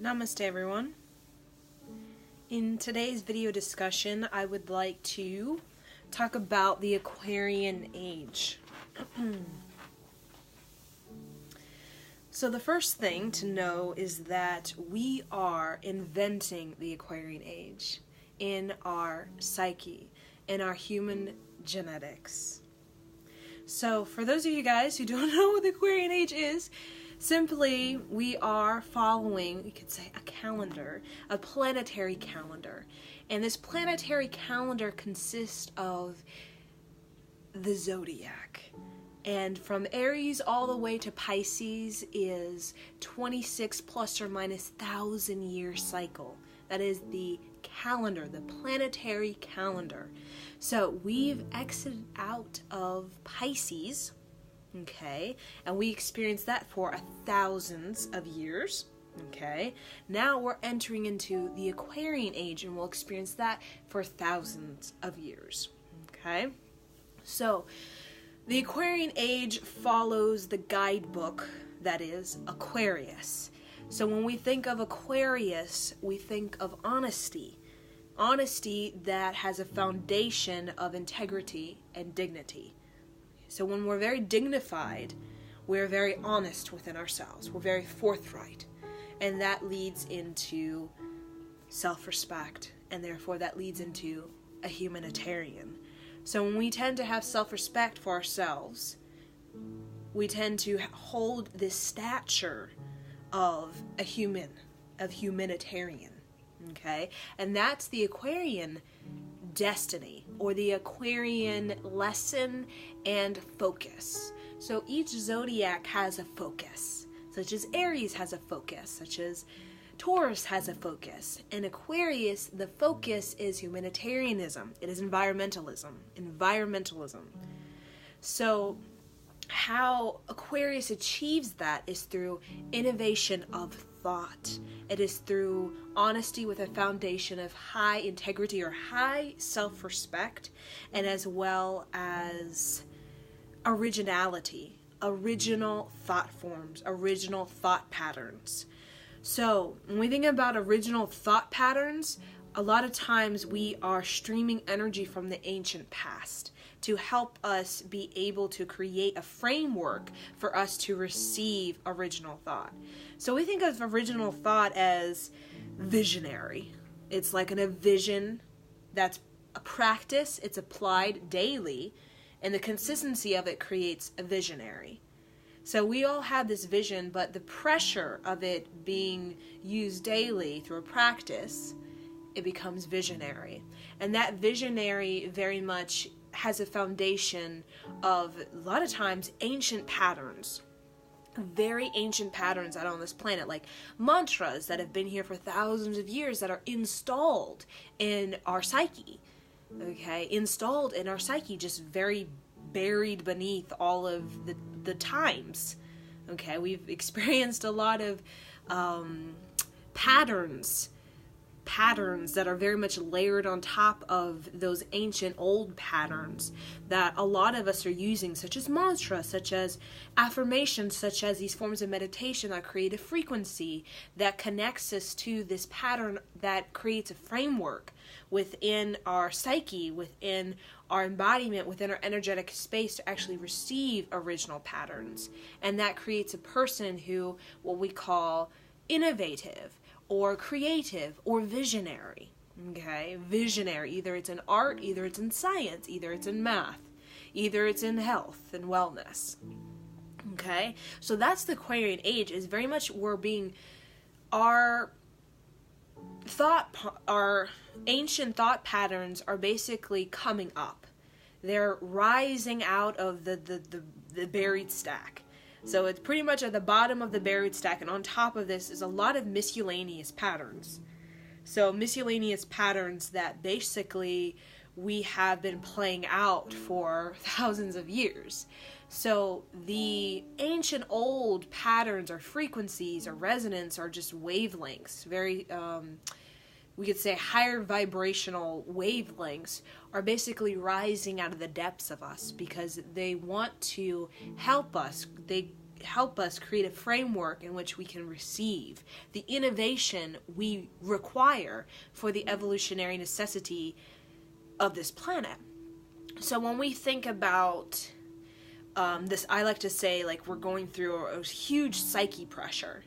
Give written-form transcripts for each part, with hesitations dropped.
Namaste everyone. In today's video discussion, I would like to talk about the Aquarian Age. So the first thing to know is that we are inventing the Aquarian Age in our psyche, in our human genetics. So for those of you guys who don't know what the Aquarian Age is, simply, we are following, you could say, a calendar, a planetary calendar. And this planetary calendar consists of the zodiac. And from Aries all the way to Pisces is 26 plus or minus 1,000-year cycle. That is the calendar, the planetary calendar. So we've exited out of Pisces, okay, and we experienced that for thousands of years, okay. Now we're entering into the Aquarian Age, and we'll experience that for thousands of years, okay. So the Aquarian Age follows the guidebook that is Aquarius. So when we think of Aquarius, we think of honesty. Honesty that has a foundation of integrity and dignity. So when we're very dignified, we're very honest within ourselves. We're very forthright. And that leads into self-respect. And therefore that leads into a humanitarian. So when we tend to have self-respect for ourselves, we tend to hold this stature of a human, of humanitarian. Okay? And that's the Aquarian destiny, or the Aquarian lesson and focus. So each zodiac has a focus, such as Aries has a focus, such as Taurus has a focus. In Aquarius, the focus is humanitarianism. It is environmentalism. So how Aquarius achieves that is through innovation of thought. It is through honesty with a foundation of high integrity or high self-respect, and as well as originality, original thought forms, original thought patterns. So when we think about original thought patterns, a lot of times we are streaming energy from the ancient past to help us be able to create a framework for us to receive original thought. So we think of original thought as visionary. It's like a vision that's a practice, it's applied daily, and the consistency of it creates a visionary. So we all have this vision, but the pressure of it being used daily through a practice, it becomes visionary. And that visionary very much has a foundation of, a lot of times, ancient patterns. Very ancient patterns out on this planet, like mantras that have been here for thousands of years that are installed in our psyche. Okay, installed in our psyche, just very buried beneath all of the times. Okay, we've experienced a lot of patterns that are very much layered on top of those ancient old patterns that a lot of us are using, such as mantras, such as affirmations, such as these forms of meditation that create a frequency that connects us to this pattern that creates a framework within our psyche, within our embodiment, within our energetic space to actually receive original patterns. And that creates a person who, what we call innovative, or creative, or visionary. Okay, visionary. Either it's in art, either it's in science, either it's in math, either it's in health and wellness. Okay, so that's the Aquarian Age. Is very much our ancient thought patterns are basically coming up. They're rising out of the buried stack. So it's pretty much at the bottom of the buried stack, and on top of this is a lot of miscellaneous patterns. So miscellaneous patterns that basically we have been playing out for thousands of years. So the ancient old patterns or frequencies or resonance are just wavelengths, very we could say higher vibrational wavelengths are basically rising out of the depths of us because they want to help us. They help us create a framework in which we can receive the innovation we require for the evolutionary necessity of this planet. So when we think about this, I like to say, like, we're going through a huge psyche pressure.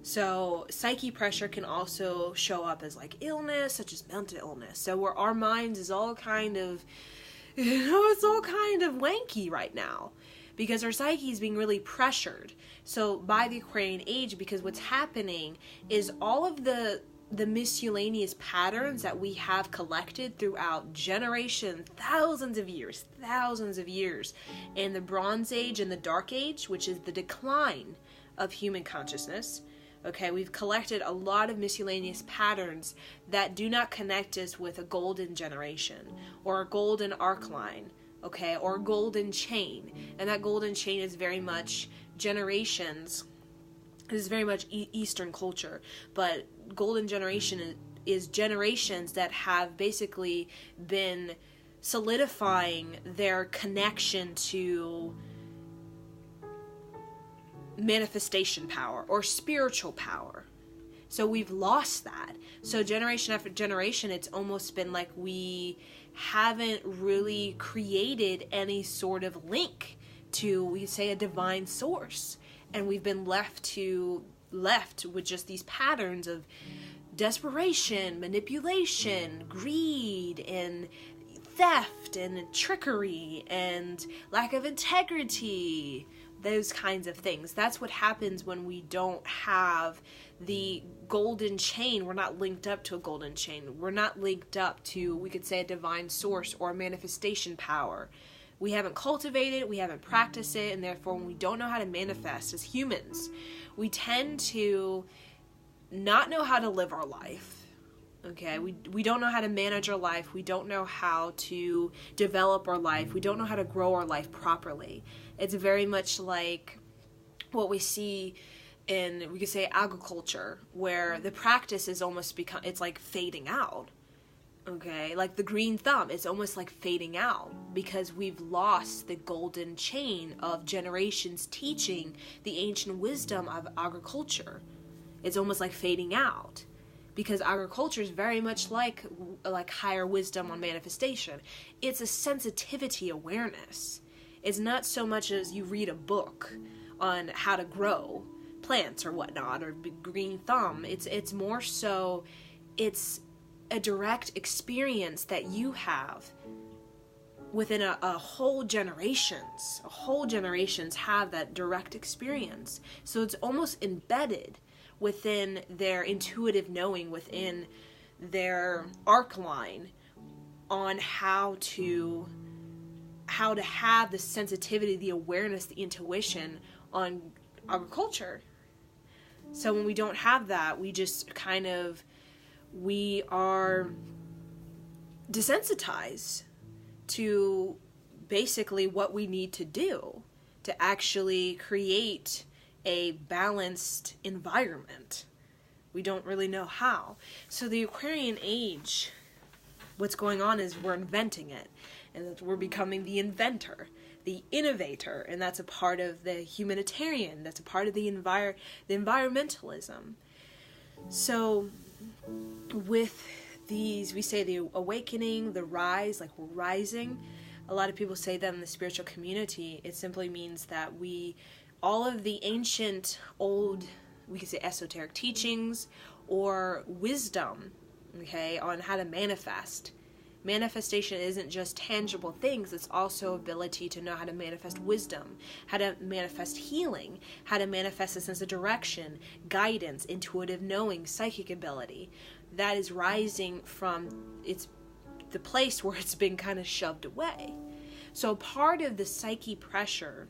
So psyche pressure can also show up as like illness, such as mental illness. So where our minds is all kind of, it's all kind of wanky right now because our psyche is being really pressured. So by the Aquarian Age, because what's happening is all of the miscellaneous patterns that we have collected throughout generations, thousands of years in the Bronze Age and the Dark Age, which is the decline of human consciousness. Okay, we've collected a lot of miscellaneous patterns that do not connect us with a golden generation or a golden arc line, okay, or a golden chain. And that golden chain is very much generations. It is very much Eastern culture, but golden generation is generations that have basically been solidifying their connection to manifestation power or spiritual power. So we've lost that. So generation after generation, it's almost been like we haven't really created any sort of link to, we say, a divine source. And we've been left with just these patterns of desperation, manipulation, greed, and theft, and trickery, and lack of integrity, those kinds of things. That's what happens when we don't have the golden chain. We're not linked up to a golden chain. We're not linked up to, we could say, a divine source or a manifestation power. We haven't cultivated it, we haven't practiced it, and therefore when we don't know how to manifest as humans, we tend to not know how to live our life. Okay, we don't know how to manage our life, we don't know how to develop our life, we don't know how to grow our life properly. It's very much like what we see in, we could say, agriculture, where the practice is almost it's like fading out. Okay, like the green thumb, it's almost like fading out because we've lost the golden chain of generations teaching the ancient wisdom of agriculture. It's almost like fading out because agriculture is very much like higher wisdom on manifestation. It's a sensitivity awareness. It's not so much as you read a book on how to grow plants or whatnot, or green thumb. It's more so, it's a direct experience that you have within a whole generations. A whole generations have that direct experience. So it's almost embedded within their intuitive knowing, within their arc line on how to have the sensitivity, the awareness, the intuition on agriculture. So when we don't have that, we just we are desensitized to basically what we need to do to actually create a balanced environment. We don't really know how. So the Aquarian Age, what's going on is we're inventing it, and we're becoming the inventor, the innovator, and that's a part of the humanitarian, that's a part of the environmentalism. So with these, we say the awakening, the rise, like we're rising. A lot of people say that in the spiritual community. It simply means that all of the ancient, old, we could say esoteric teachings or wisdom, okay, on how to manifest. Manifestation isn't just tangible things, it's also ability to know how to manifest wisdom, how to manifest healing, how to manifest a sense of direction, guidance, intuitive knowing, psychic ability. That is rising from the place where it's been kind of shoved away. So part of the psyche pressure,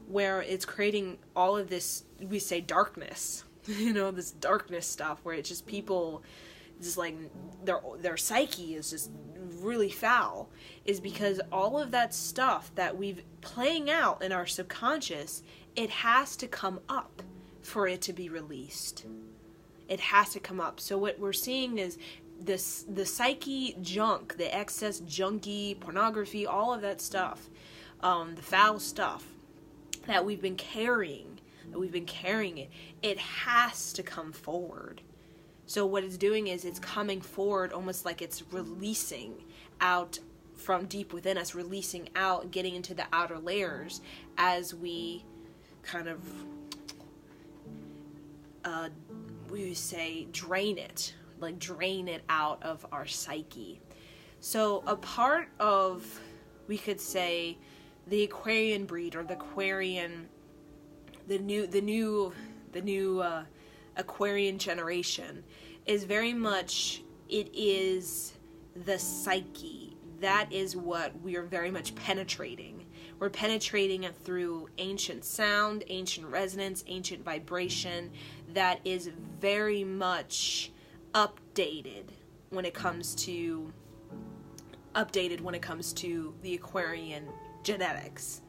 where it's creating all of this, we say darkness, this darkness stuff, where it's just people, just like their psyche is just really foul, is because all of that stuff that we've playing out in our subconscious, it has to come up for it to be released. It has to come up. So what we're seeing is the psyche junk, the excess junky, pornography, all of that stuff, the foul stuff that we've been carrying that we've been carrying it, it has to come forward. So what it's doing is it's coming forward almost like it's releasing out from deep within us, releasing out, getting into the outer layers as we kind of, we say, drain it out of our psyche. So a part of, we could say, the Aquarian breed, or the Aquarian, the new Aquarian generation, is very much, it is the psyche. That is what we are very much penetrating. We're penetrating it through ancient sound, ancient resonance, ancient vibration that is very much updated when it comes to the Aquarian genetics.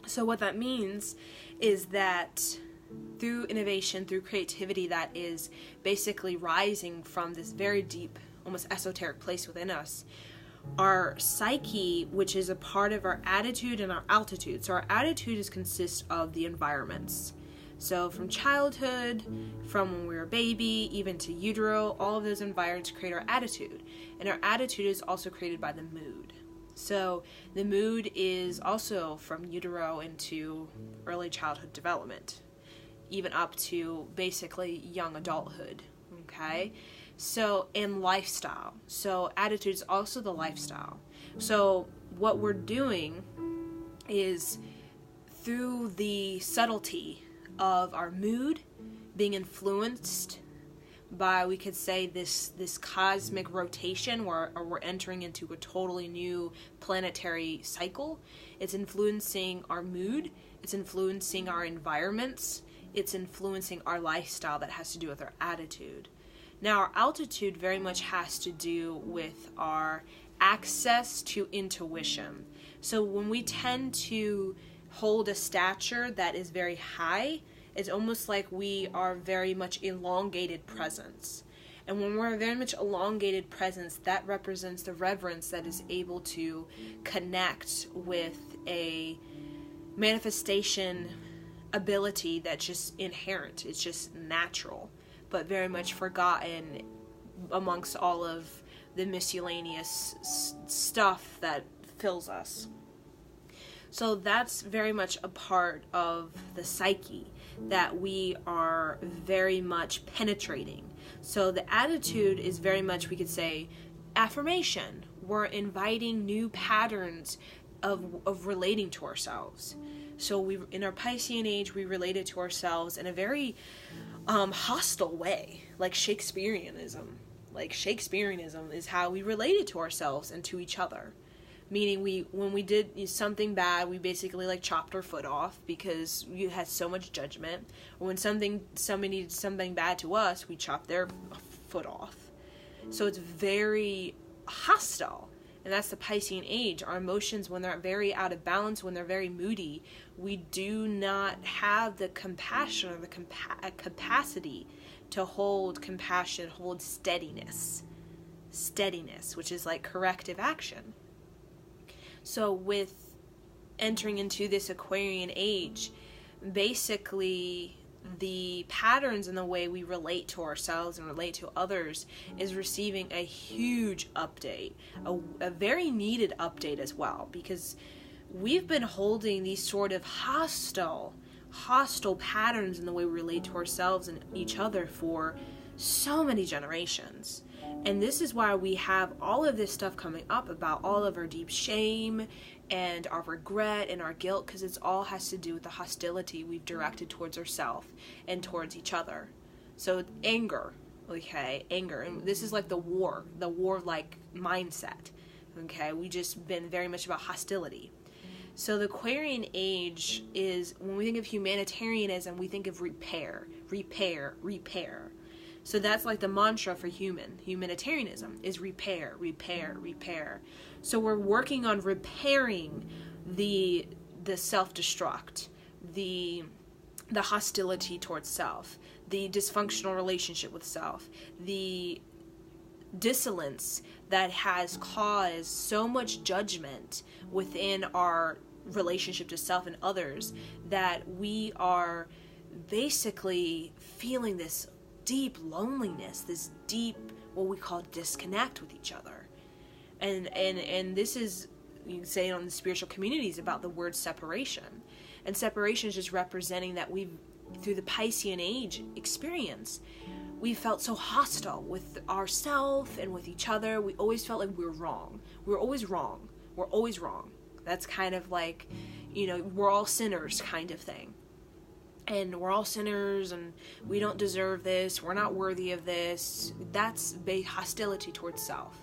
So what that means is that through innovation, through creativity that is basically rising from this very deep, almost esoteric place within us, our psyche, which is a part of our attitude and our altitude. So our attitude consists of the environments. So from childhood, from when we were a baby, even to utero, all of those environments create our attitude. And our attitude is also created by the mood. So the mood is also from utero into early childhood development, even up to basically young adulthood, okay? So, and lifestyle. So attitude is also the lifestyle. So what we're doing is, through the subtlety of our mood being influenced by, we could say, this cosmic rotation where we're entering into a totally new planetary cycle. It's influencing our mood, it's influencing our environments, it's influencing our lifestyle that has to do with our attitude. Now, our altitude very much has to do with our access to intuition. So when we tend to hold a stature that is very high, it's almost like we are very much elongated presence. And when we're very much elongated presence, that represents the reverence that is able to connect with a manifestation ability that's just inherent. It's just natural, but very much forgotten amongst all of the miscellaneous stuff that fills us. So that's very much a part of the psyche that we are very much penetrating. So the attitude is very much, we could say, affirmation. We're inviting new patterns of relating to ourselves. So we, in our Piscean age, we related to ourselves in a very hostile way, like Shakespeareanism. Like Shakespeareanism is how we related to ourselves and to each other. Meaning when we did something bad, we basically like chopped our foot off because we had so much judgment. Or when somebody did something bad to us, we chopped their foot off. So it's very hostile. And that's the Piscean age. Our emotions, when they're very out of balance, when they're very moody, we do not have the compassion or the capacity to hold compassion, hold steadiness. Steadiness, which is like corrective action. So with entering into this Aquarian age, basically the patterns in the way we relate to ourselves and relate to others is receiving a huge update, a very needed update as well, because we've been holding these sort of hostile patterns in the way we relate to ourselves and each other for so many generations. And this is why we have all of this stuff coming up about all of our deep shame and our regret and our guilt, because it all has to do with the hostility we've directed towards ourselves and towards each other. So anger, okay, anger. And this is like the war-like mindset, okay? We just been very much about hostility. So the Aquarian age is, when we think of humanitarianism, we think of repair. So that's like the mantra for humanitarianism is repair. So we're working on repairing the self-destruct, the hostility towards self, the dysfunctional relationship with self, the dissonance that has caused so much judgment within our relationship to self and others, that we are basically feeling this deep loneliness, this deep, what we call disconnect with each other. And this is, you can say it on the spiritual communities about the word separation. And separation is just representing that we've, through the Piscean Age experience, we felt so hostile with ourselves and with each other. We always felt like we were wrong. We're always wrong. We're always wrong. That's kind of like, we're all sinners kind of thing. And we're all sinners, and we don't deserve this. We're not worthy of this. That's hostility towards self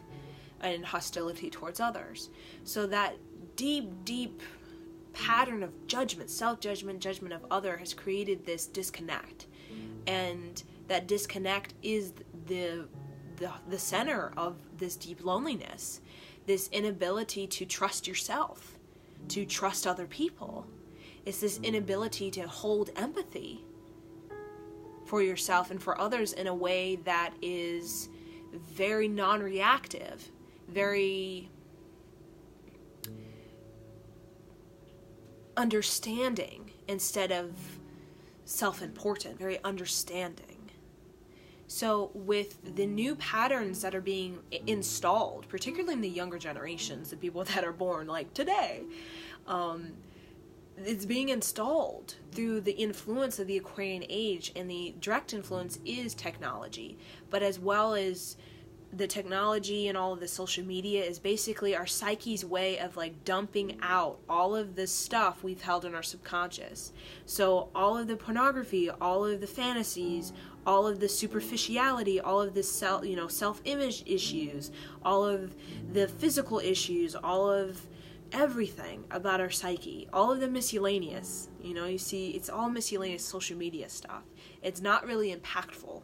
and hostility towards others. So that deep, deep pattern of judgment, self-judgment, judgment of other, has created this disconnect. And that disconnect is the center of this deep loneliness, this inability to trust yourself, to trust other people. It's this inability to hold empathy for yourself and for others in a way that is very non-reactive, very understanding instead of self-important, very understanding. So with the new patterns that are being installed, particularly in the younger generations, the people that are born like today, it's being installed through the influence of the Aquarian Age, and the direct influence is technology. But as well as the technology and all of the social media is basically our psyche's way of like dumping out all of this stuff we've held in our subconscious. So all of the pornography, all of the fantasies, all of the superficiality, all of the self-image issues, all of the physical issues, all of everything about our psyche, all of the miscellaneous, you see, it's all miscellaneous social media stuff. It's not really impactful,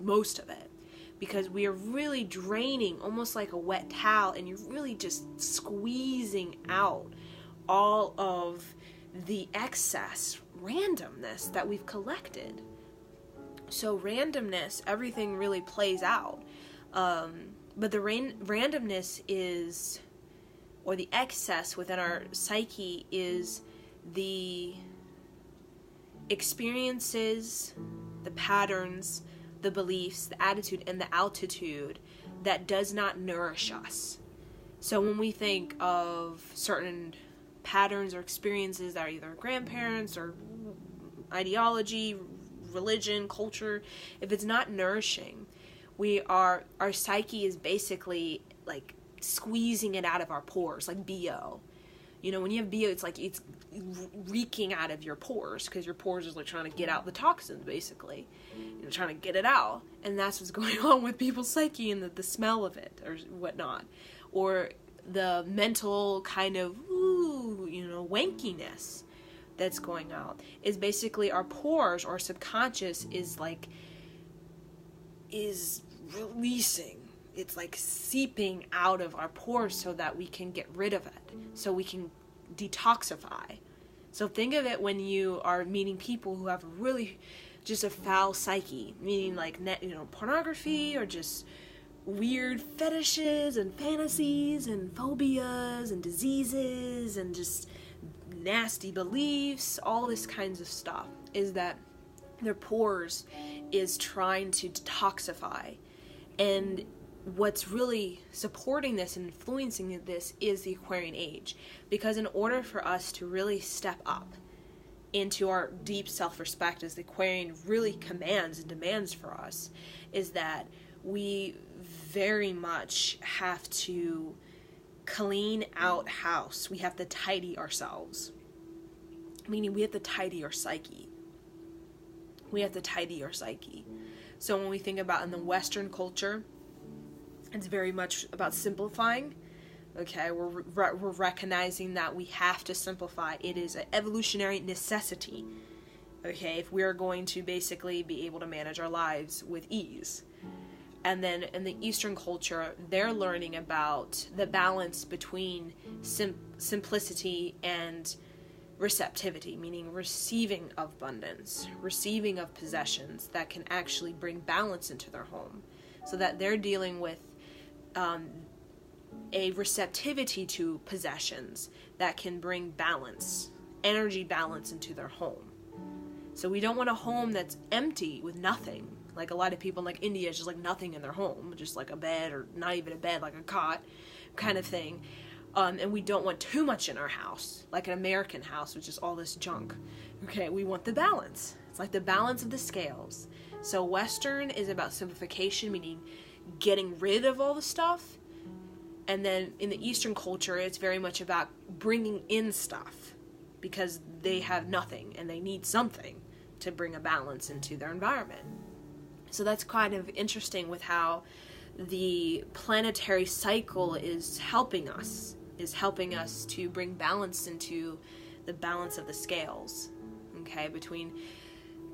most of it, because we are really draining, almost like a wet towel, and you're really just squeezing out all of the excess randomness that we've collected. So randomness, everything really plays out. But the randomness is, or the excess within our psyche, is the experiences, the patterns, the beliefs, the attitude, and the altitude that does not nourish us. So when we think of certain patterns or experiences that are either grandparents or ideology, religion, culture, if it's not nourishing, our psyche is basically like squeezing it out of our pores, like BO. When you have BO, it's like it's reeking out of your pores, because your pores is like trying to get out the toxins, basically, trying to get it out. And that's what's going on with people's psyche, and the smell of it or whatnot, or the mental kind of wankiness that's going out, is basically our pores, or subconscious is releasing. It's like seeping out of our pores so that we can get rid of it, so we can detoxify. So think of it when you are meeting people who have really just a foul psyche, meaning like pornography, or just weird fetishes and fantasies and phobias and diseases and just nasty beliefs, all this kinds of stuff, is that their pores is trying to detoxify. And what's really supporting this and influencing this is the Aquarian Age, because in order for us to really step up into our deep self-respect, as the Aquarian really commands and demands for us, is that we very much have to clean out house. We have to tidy ourselves, meaning we have to tidy our psyche. We have to tidy our psyche. So when we think about in the Western culture, it's very much about simplifying. Okay, we're recognizing that we have to simplify. It is an evolutionary necessity. Okay, if we are going to basically be able to manage our lives with ease. And then in the Eastern culture, they're learning about the balance between simplicity and receptivity, meaning receiving of abundance, receiving of possessions that can actually bring balance into their home, so that they're dealing with a receptivity to possessions that can bring balance, energy balance into their home. So we don't want a home that's empty with nothing. Like a lot of people in like India, it's just like nothing in their home, just like a bed, or not even a bed, like a cot kind of thing. And we don't want too much in our house, like an American house, which is all this junk. Okay, we want the balance. It's like the balance of the scales. So Western is about simplification, meaning getting rid of all the stuff. And then in the Eastern culture, it's very much about bringing in stuff, because they have nothing and they need something to bring a balance into their environment. So that's kind of interesting with how the planetary cycle is helping us to bring balance into the balance of the scales, okay, between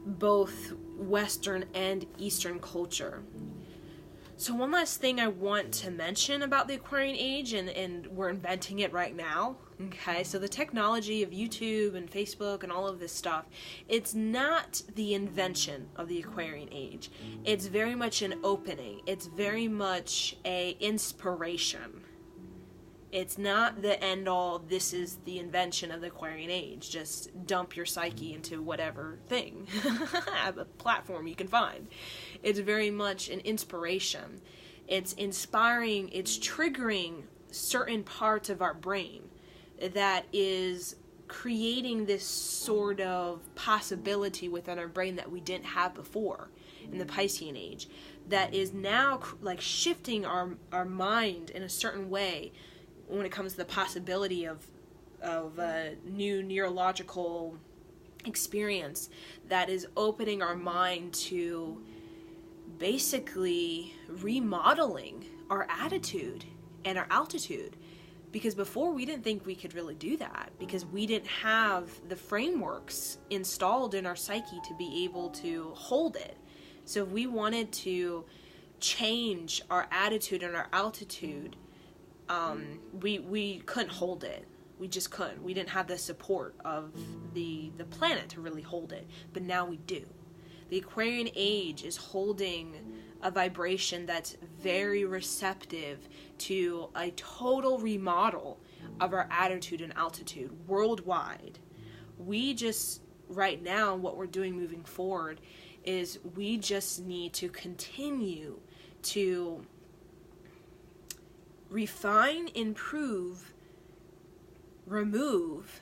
both Western and Eastern culture. So one last thing I want to mention about the Aquarian Age, and we're inventing it right now, okay? So the technology of YouTube and Facebook and all of this stuff, it's not the invention of the Aquarian Age. It's very much an opening. It's very much a inspiration. It's not the end-all, this is the invention of the Aquarian Age. Just dump your psyche into whatever thing, a platform you can find. It's very much an inspiration. It's inspiring, it's triggering certain parts of our brain that is creating this sort of possibility within our brain that we didn't have before in the Piscean Age, that is now like shifting our mind in a certain way when it comes to the possibility of a new neurological experience that is opening our mind to basically remodeling our attitude and our altitude. Because before we didn't think we could really do that, because we didn't have the frameworks installed in our psyche to be able to hold it. So if we wanted to change our attitude and our altitude, we couldn't hold it. We just couldn't. We didn't have the support of the planet to really hold it. But now we do. The Aquarian Age is holding a vibration that's very receptive to a total remodel of our attitude and altitude worldwide. We just, right now, what we're doing moving forward is we just need to continue to refine, improve, remove,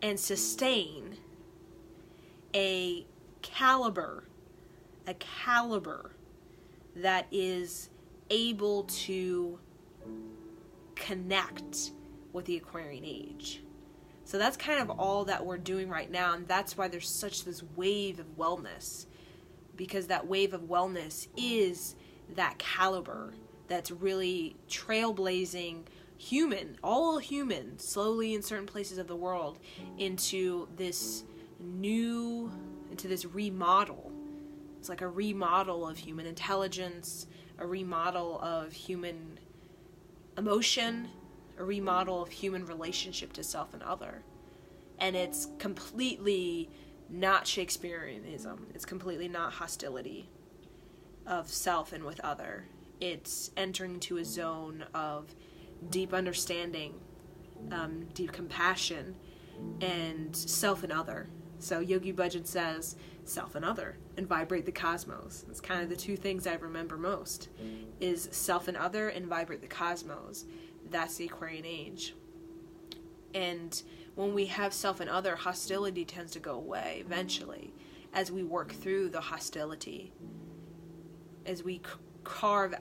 and sustain a caliber that is able to connect with the Aquarian Age. So that's kind of all that we're doing right now, and that's why there's such this wave of wellness, because that wave of wellness is that caliber that's really trailblazing all human, slowly in certain places of the world, into this remodel. It's like a remodel of human intelligence, a remodel of human emotion, a remodel of human relationship to self and other. And it's completely not Shakespeareanism. It's completely not hostility of self and with other. It's entering into a zone of deep understanding, deep compassion, and self and other. So Yogi Bhajan says, self and other, and vibrate the cosmos. It's kind of the two things I remember most, is self and other and vibrate the cosmos. That's the Aquarian Age. And when we have self and other, hostility tends to go away eventually as we work through the hostility, as we carve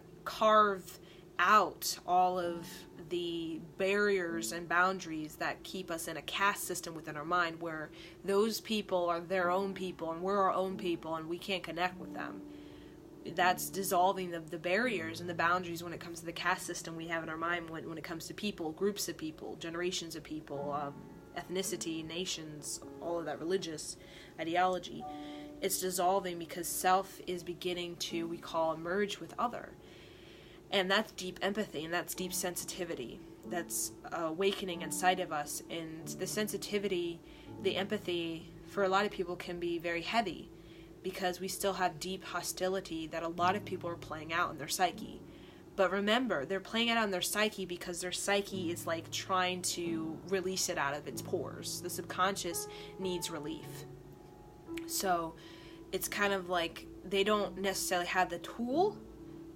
out all of the barriers and boundaries that keep us in a caste system within our mind, where those people are their own people and we're our own people and we can't connect with them. That's dissolving the barriers and the boundaries when it comes to the caste system we have in our mind when it comes to people, groups of people, generations of people, ethnicity, nations, all of that religious ideology. It's dissolving because self is beginning to, we call, merge with other. And that's deep empathy, and that's deep sensitivity. That's awakening inside of us. And the sensitivity, the empathy, for a lot of people can be very heavy, because we still have deep hostility that a lot of people are playing out in their psyche. But remember, they're playing it on their psyche because their psyche is like trying to release it out of its pores. The subconscious needs relief. So it's kind of like they don't necessarily have the tool,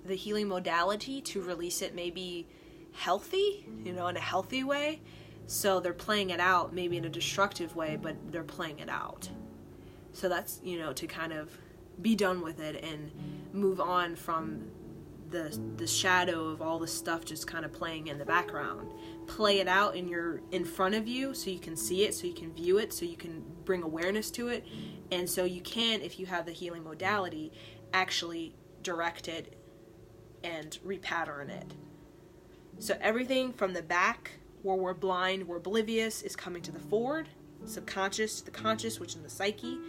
the healing modality to release it maybe healthy, in a healthy way. So they're playing it out maybe in a destructive way, but they're playing it out. So that's, to kind of be done with it and move on from the shadow of all the stuff just kind of playing in the background. Play it out in front of you so you can see it, so you can view it, so you can bring awareness to it, and so you can, if you have the healing modality, actually direct it and repattern it. So everything from the back, where we're blind, we're oblivious, is coming to the forward, subconscious to the conscious, which is the psyche.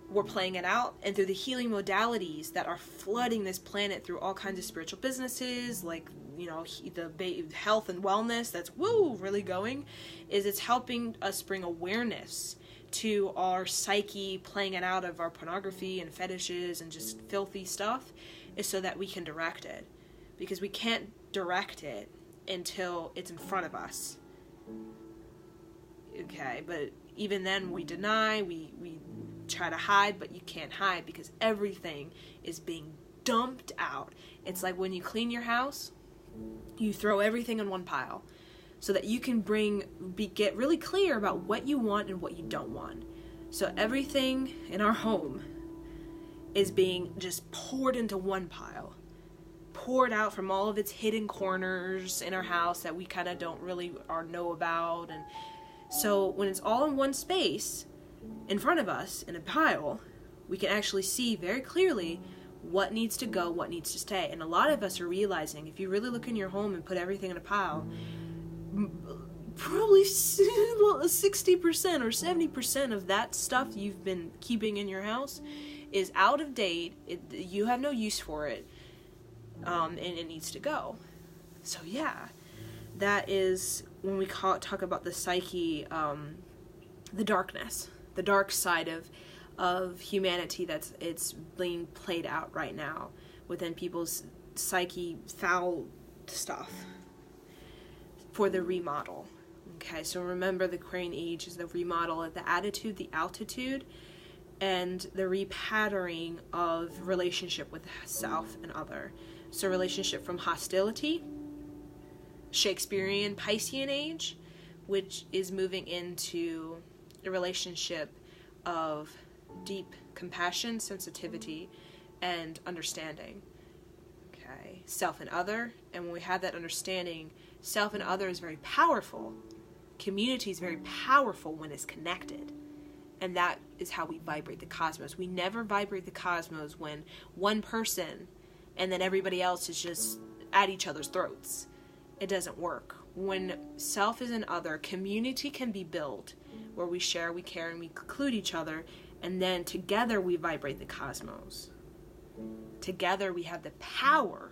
We're playing it out, and through the healing modalities that are flooding this planet through all kinds of spiritual businesses, like, the health and wellness that's really going, is it's helping us bring awareness to our psyche, playing it out of our pornography and fetishes and just filthy stuff, is so that we can direct it. Because we can't direct it until it's in front of us. Okay, but even then we deny, we try to hide, but you can't hide because everything is being dumped out. It's like when you clean your house, you throw everything in one pile so that you can get really clear about what you want and what you don't want. So everything in our home is being just poured into one pile, poured out from all of its hidden corners in our house that we kind of don't really know about. And so when it's all in one space in front of us in a pile, we can actually see very clearly what needs to go, what needs to stay. And a lot of us are realizing, if you really look in your home and put everything in a pile, probably 60% or 70% of that stuff you've been keeping in your house is out of date. You have no use for it, and it needs to go. So yeah, that is when we talk about the psyche, the darkness, the dark side of humanity it's being played out right now within people's psyche, foul stuff for the remodel. Okay, so remember, the Aquarian Age is the remodel of the attitude, the altitude, and the repatterning of relationship with self and other. So relationship from hostility, Shakespearean Piscean Age, which is moving into a relationship of deep compassion, sensitivity, and understanding. Okay, self and other, and when we have that understanding, self and other is very powerful. Community is very powerful when it's connected. And that is how we vibrate the cosmos. We never vibrate the cosmos when one person and then everybody else is just at each other's throats. It doesn't work. When self is an other, community can be built where we share, we care, and we include each other, and then together we vibrate the cosmos. Together we have the power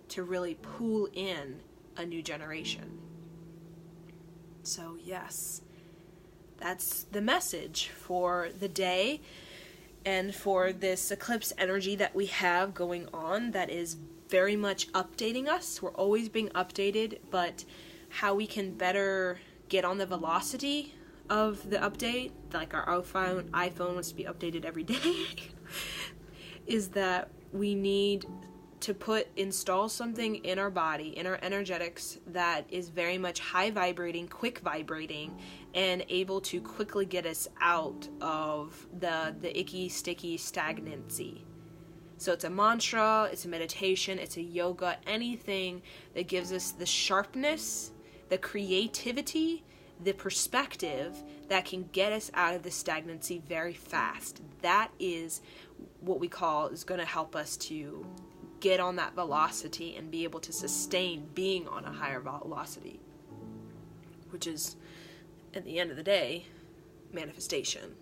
to really pull in a new generation. So yes, that's the message for the day and for this eclipse energy that we have going on that is very much updating us. We're always being updated, but how we can better get on the velocity of the update, like our iPhone wants to be updated every day, is that we need to install something in our body, in our energetics, that is very much high vibrating, quick vibrating, and able to quickly get us out of the icky, sticky stagnancy. So it's a mantra, it's a meditation, it's a yoga, anything that gives us the sharpness, the creativity, the perspective that can get us out of the stagnancy very fast. That is what we call is going to help us to get on that velocity and be able to sustain being on a higher velocity, which is, at the end of the day, manifestation.